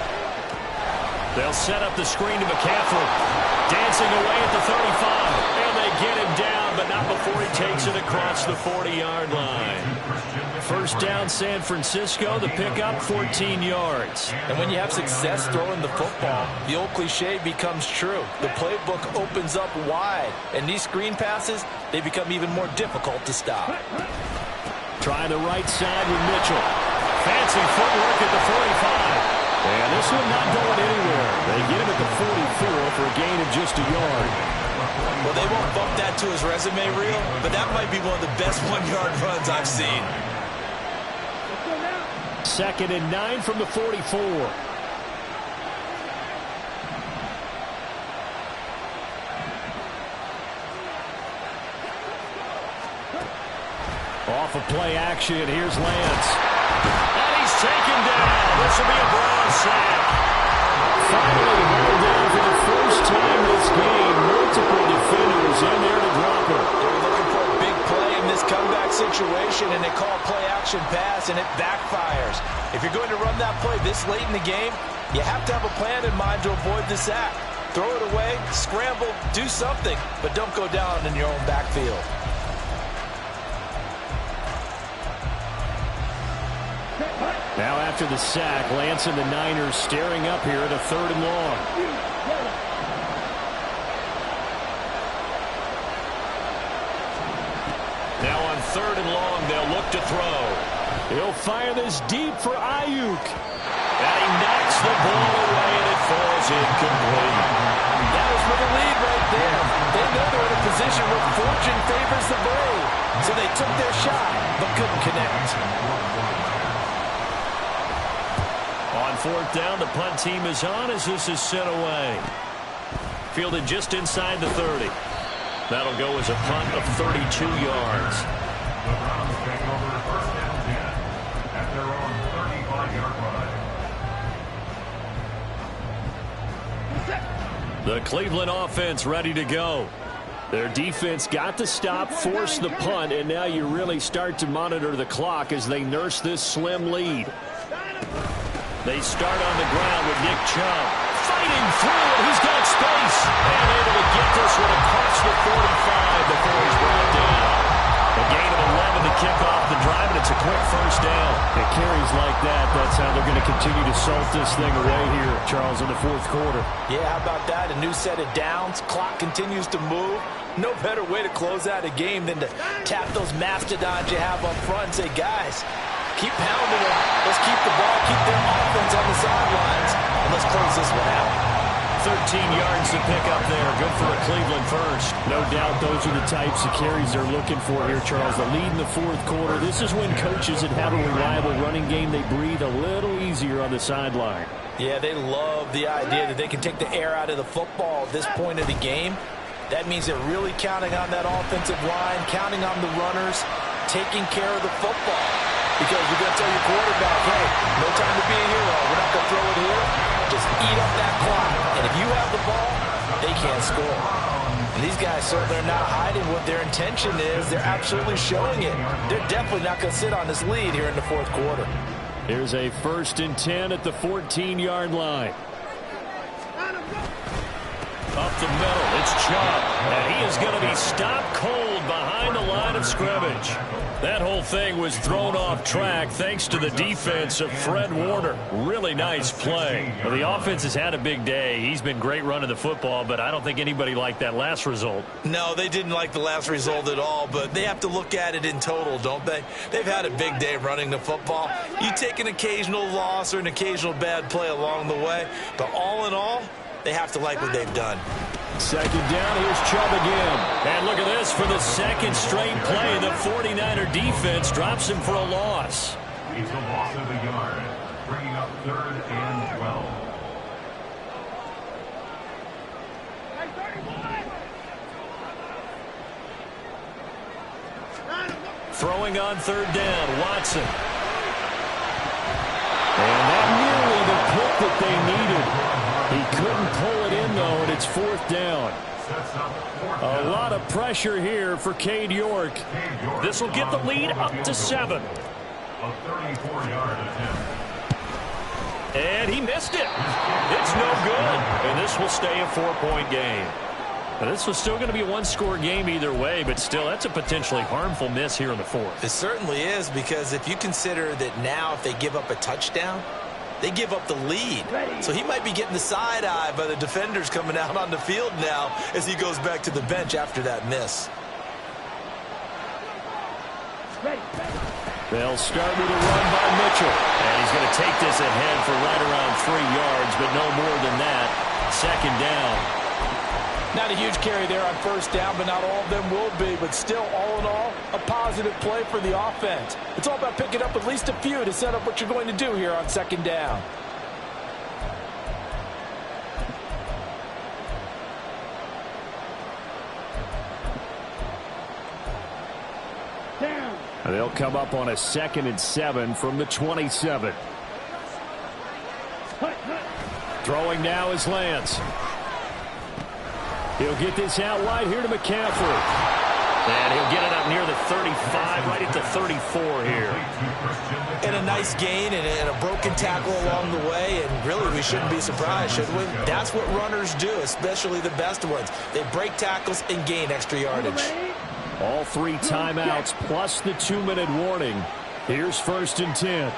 S3: They'll set up the screen to McCaffrey. Dancing away at the 35. And they get him down, but not before he takes it across the 40-yard line. 1st down, San Francisco. The pickup, 14 yards.
S1: And when you have success throwing the football, the old cliche becomes true. The playbook opens up wide. And these screen passes, they become even more difficult to stop.
S3: Try the right side with Mitchell. Fancy footwork at the 45. And this one not going anywhere. They get him at the 44 for a gain of just a yard.
S1: Well, they won't bump that to his resume reel, but that might be one of the best 1-yard runs I've seen.
S5: Let's go now.
S3: 2nd and 9 from the 44. Off of play action, here's Lance. And he's taken down. This will be a Brown sack. Finally hauled down for the first time this game. Multiple defenders in there to drop him.
S1: They were looking for a big play in this comeback situation, and they call play action pass, and it backfires. If you're going to run that play this late in the game, you have to have a plan in mind to avoid the sack. Throw it away, scramble, do something, but don't go down in your own backfield.
S3: Now after the sack, Lance and the Niners staring up here at a 3rd and long. Now on 3rd and long, they'll look to throw. He'll fire this deep for Ayuk. And he knocks the ball away, and it falls incomplete.
S1: That was for the lead right there. They know they're in a position where fortune favors the brave. So they took their shot, but couldn't connect.
S3: On 4th down, the punt team is on as this is sent away. Fielded just inside the 30. That'll go as a punt of 32 yards.
S4: The Browns take over 1st and 10 at their own 35-yard line.
S3: The Cleveland offense ready to go. Their defense got the stop, forced the punt, and now you really start to monitor the clock as they nurse this slim lead. They start on the ground with Nick Chubb. Fighting through it. He's got space. And able to get this one across the 45 before he's brought down. A gain of 11 to kick off the drive, and it's a quick 1st down. It carries like that. That's how they're going to continue to salt this thing away here, Charles, in the 4th quarter.
S1: Yeah, how about that? A new set of downs. Clock continues to move. No better way to close out a game than to tap those mastodons you have up front and say, guys, keep pounding them. Let's keep the ball, keep their offense on the sidelines, and let's close this one out. 3rd
S3: yards to pick up there. Good for a Cleveland first.
S2: No doubt those are the types of carries they're looking for here, Charles. The lead in the fourth quarter. This is when coaches that have a reliable running game, they breathe a little easier on the sideline.
S1: Yeah, they love the idea that they can take the air out of the football at this point of the game. That means they're really counting on that offensive line, counting on the runners, taking care of the football. Because you're going to tell your quarterback, hey, no time to be a hero. We're not going to throw it here. Just eat up that clock. And if you have the ball, they can't score. And these guys, so they're not hiding what their intention is. They're absolutely showing it. They're definitely not going to sit on this lead here in the fourth quarter.
S2: Here's a 1st and 10 at the 14-yard line.
S3: Up the middle, it's Chubb. And he is going to be stopped cold behind the line of scrimmage. That whole thing was thrown off track thanks to the defense of Fred Warner. Really nice play.
S2: Well, the offense has had a big day. He's been great running the football, but I don't think anybody liked that last result.
S1: No, they didn't like the last result at all, but they have to look at it in total, don't they? They've had a big day running the football. You take an occasional loss or an occasional bad play along the way, but all in all, they have to like what they've done.
S2: 2nd down, here's Chubb again.
S3: And look at this, for the second straight play, the 49er defense drops him for a loss.
S4: It's a loss of a yard, bringing up 3rd and 12.
S3: Throwing on 3rd down, Watson.
S2: And that nearly the pick that they needed. He couldn't pull it in, though, and it's 4th down. A lot of pressure here for Cade York.
S3: This will get the lead up to 7.
S4: A 34-yard attempt.
S3: And he missed it. It's no good. And this will stay a 4-point game. Now, this was still going to be a one-score game either way, but still, that's a potentially harmful miss here in the 4th.
S1: It certainly is, because if you consider that now if they give up a touchdown, they give up the lead. So he might be getting the side eye by the defenders coming out on the field now as he goes back to the bench after that miss.
S2: They'll start with a run by Mitchell.
S3: And he's going to take this ahead for right around 3 yards, but no more than that. 2nd down.
S1: Not a huge carry there on 1st down, but not all of them will be. But still, all in all, a positive play for the offense. It's all about picking up at least a few to set up what you're going to do here on 2nd down.
S2: And they'll come up on a 2nd and 7 from the 27. Throwing now is Lance. He'll get this out wide here to McCaffrey.
S3: And he'll get it up near the 35, right at the 34 here.
S1: And a nice gain and a broken tackle along the way, and really we shouldn't be surprised, should we? That's what runners do, especially the best ones. They break tackles and gain extra yardage.
S2: All 3 timeouts plus the 2-minute warning. Here's 1st and 10.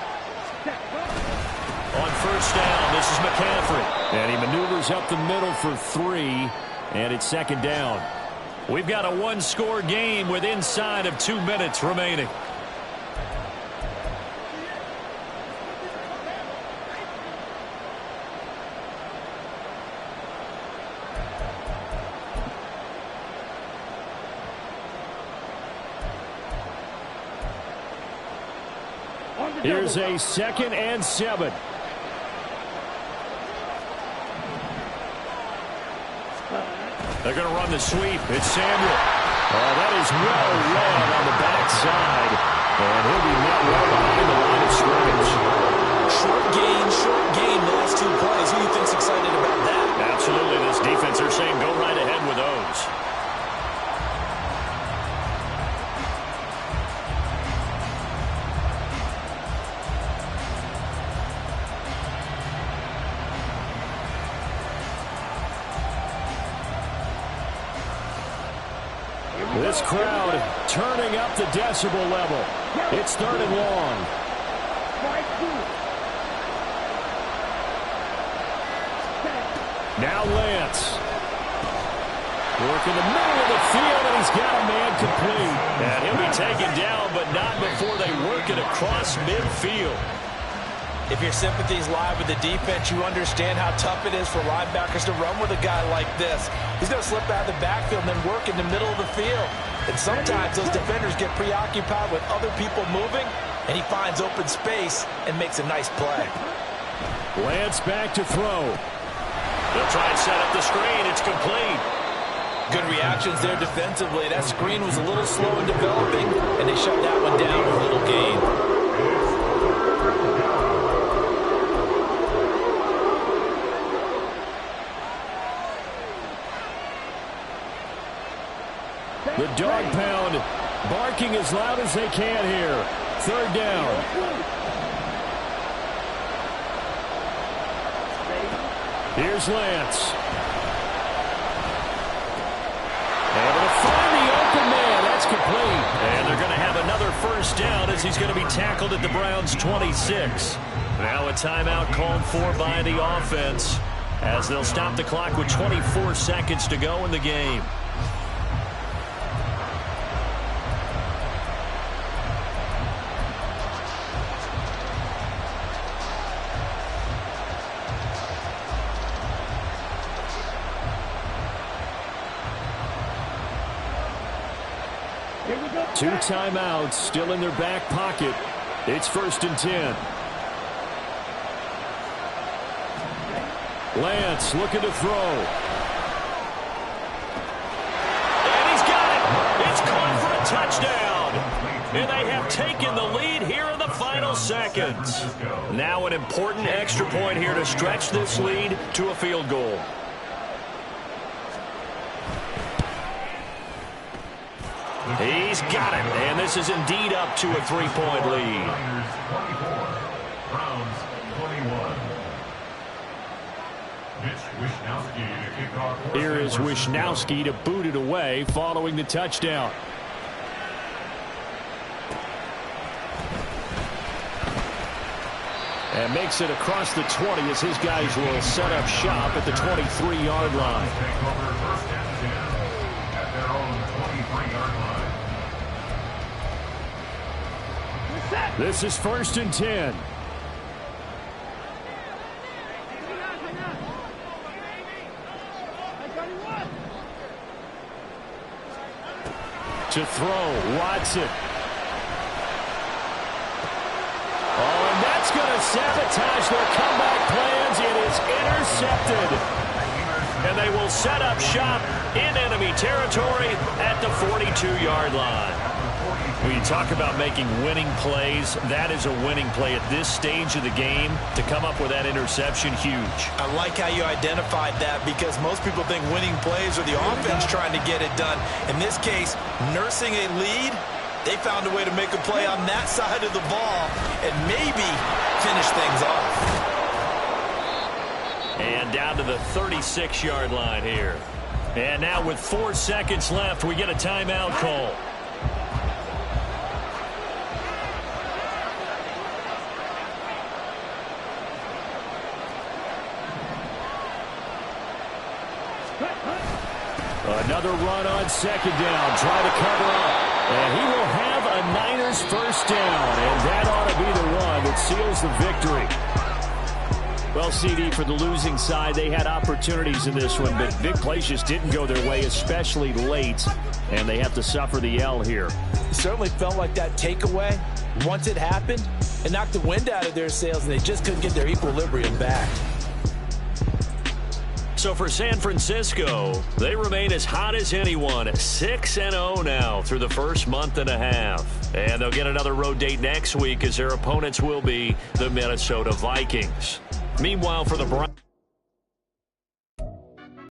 S3: On 1st down, this is McCaffrey.
S2: And he maneuvers up the middle for 3. And it's 2nd down.
S3: We've got a one-score game with inside of 2 minutes remaining.
S2: Here's a 2nd and 7.
S3: They're going to run the sweep. It's Samuel.
S2: Oh, that is well read on the backside. And he'll be met well behind the line of scrimmage.
S1: Short gain the last 2 plays. Who do you think's excited about that?
S3: Absolutely. This defense, they're saying go right ahead with those.
S2: This crowd turning up the decibel level. It's 3rd and long. Now Lance. Work in the middle of the field, and he's got a man complete.
S3: And he'll be taken down, but not before they work it across midfield.
S1: If your sympathies lie with the defense, you understand how tough it is for linebackers to run with a guy like this. He's going to slip out of the backfield and then work in the middle of the field. And sometimes those defenders get preoccupied with other people moving, and he finds open space and makes a nice play.
S3: Lance back to throw. They'll try and set up the screen. It's complete.
S1: Good reactions there defensively. That screen was a little slow in developing, and they shut that one down with a little gain.
S3: The dog pound barking as loud as they can here. Third down. Here's Lance. Able to find the open man. That's complete. And they're going to have another first down as he's going to be tackled at the Browns' 26. Now a timeout called for by the offense as they'll stop the clock with 24 seconds to go in the game. Two timeouts still in their back pocket. It's 1st and 10. Lance looking to throw. And he's got it. It's caught for a touchdown. And they have taken the lead here in the final seconds. Now an important extra point here to stretch this lead to a field goal. He's got it, and this is indeed up to a 3-point lead.
S4: Browns 21.
S3: Here is Wishnowsky to boot it away following the touchdown. And makes it across the 20 as his guys will set up shop at the 23-yard line.
S4: Take over 1st and 10 at their own 23-yard line.
S3: This is 1st and 10. To throw, Watson. Oh, and that's going to sabotage their comeback plans. It is intercepted. And they will set up shop in enemy territory at the 42-yard line. When you talk about making winning plays, that is a winning play at this stage of the game. To come up with that interception, huge.
S1: I like how you identified that because most people think winning plays are the offense trying to get it done. In this case, nursing a lead, they found a way to make a play on that side of the ball and maybe finish things off.
S3: And down to the 36-yard line here. And now with 4 seconds left, we get a timeout call. Another run on 2nd down. Try to cover up. And he will have a Niners first down. And that ought to be the one that seals the victory. Well, CD, for the losing side, they had opportunities in this one, but big plays just didn't go their way, especially late. And they have to suffer the L here.
S1: It certainly felt like that takeaway, once it happened, it knocked the wind out of their sails, and they just couldn't get their equilibrium back.
S3: So for San Francisco, they remain as hot as anyone, 6-0 now through the first month and a half. And they'll get another road date next week as their opponents will be the Minnesota Vikings. Meanwhile, for the Browns,